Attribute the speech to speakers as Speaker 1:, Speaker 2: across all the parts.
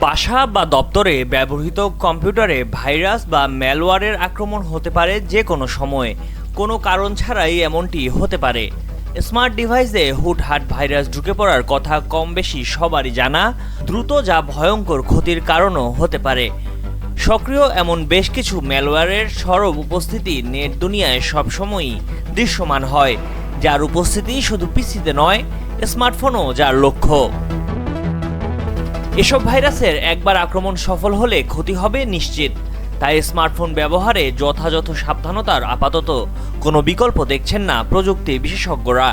Speaker 1: বাসা বা দপ্তরে ব্যবহৃত কম্পিউটারে ভাইরাস বা ম্যালওয়্যারের আক্রমণ হতে পারে যে কোনো সময়, কোনো কারণ ছাড়াই এমনটি হতে পারে। স্মার্ট ডিভাইসে হুটহাট ভাইরাস ঢুকে পড়ার কথা কম বেশি সবারই জানা, দ্রুত যা ভয়ঙ্কর ক্ষতির কারণও হতে পারে। সক্রিয় এমন বেশ কিছু ম্যালওয়্যারের সরব উপস্থিতি নেট দুনিয়ায় সবসময়ই দৃশ্যমান হয়, যার উপস্থিতি শুধু পিসিতে নয়, স্মার্টফোনও যার লক্ষ্য। এসব ভাইরাসের একবার আক্রমণ সফল হলে ক্ষতি হবে নিশ্চিত, তাই স্মার্টফোন ব্যবহারে যথাযথ সাবধানতার আপাতত কোনো বিকল্প দেখছেন না প্রযুক্তি বিশেষজ্ঞরা।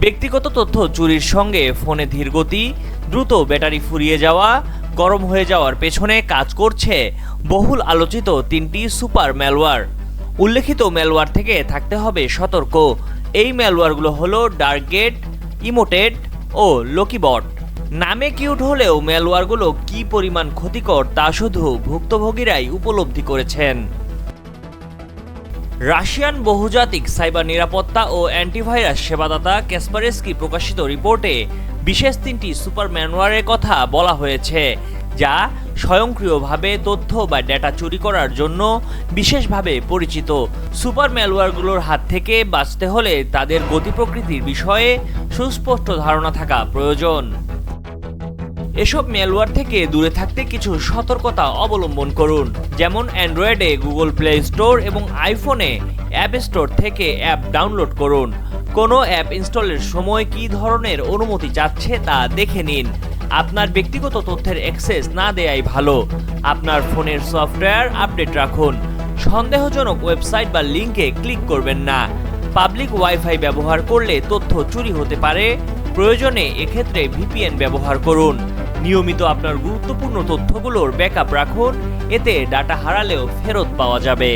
Speaker 1: ব্যক্তিগত তথ্য চুরির সঙ্গে ফোনে ধীরগতি, দ্রুত ব্যাটারি ফুরিয়ে যাওয়া, গরম হয়ে যাওয়ার পেছনে কাজ করছে বহুল আলোচিত তিনটি সুপার ম্যালওয়্যার। উল্লেখিত ম্যালওয়্যার থেকে থাকতে হবে সতর্ক। এই ম্যালওয়্যারগুলো হলো ডার্কগেট, ইমোটেড ও লকিবট। নামে কিউট হলেও ম্যালওয়্যারগুলো কী পরিমাণ ক্ষতিকর তা শুধু ভুক্তভোগীরাই উপলব্ধি করেছেন। রাশিয়ান বহুজাতিক সাইবার নিরাপত্তা ও অ্যান্টিভাইরাস সেবাদাতা কাসপারস্কি প্রকাশিত রিপোর্টে বিশেষ তিনটি সুপার ম্যালওয়্যারের কথা বলা হয়েছে, যা স্বয়ংক্রিয়ভাবে তথ্য বা ডেটা চুরি করার জন্য বিশেষভাবে পরিচিত। সুপার ম্যালওয়্যারগুলোর হাত থেকে বাঁচতে হলে তাদের গতি প্রকৃতির বিষয়ে সুস্পষ্ট ধারণা থাকা প্রয়োজন। এসব ম্যালওয়্যার থেকে দূরে থাকতে কিছু সতর্কতা অবলম্বন করুন, যেমন অ্যান্ড্রয়েডে গুগল প্লে স্টোর এবং আইফোনে অ্যাপ স্টোর থেকে অ্যাপ ডাউনলোড করুন। কোনো অ্যাপ ইনস্টলের সময় কী ধরনের অনুমতি চাচ্ছে তা দেখে নিন। আপনার ব্যক্তিগত তথ্যের অ্যাক্সেস না দেয়াই ভালো। আপনার ফোনের সফটওয়্যার আপডেট রাখুন। সন্দেহজনক ওয়েবসাইট বা লিঙ্কে ক্লিক করবেন না। পাবলিক ওয়াইফাই ব্যবহার করলে তথ্য চুরি হতে পারে। প্রয়োজনে এক্ষেত্রে ভিপিএন ব্যবহার করুন। নিয়মিত আপনার গুরুত্বপূর্ণ তথ্যগুলোর ব্যাকআপ রাখুন, এতে ডাটা হারালেও ফেরত পাওয়া যাবে।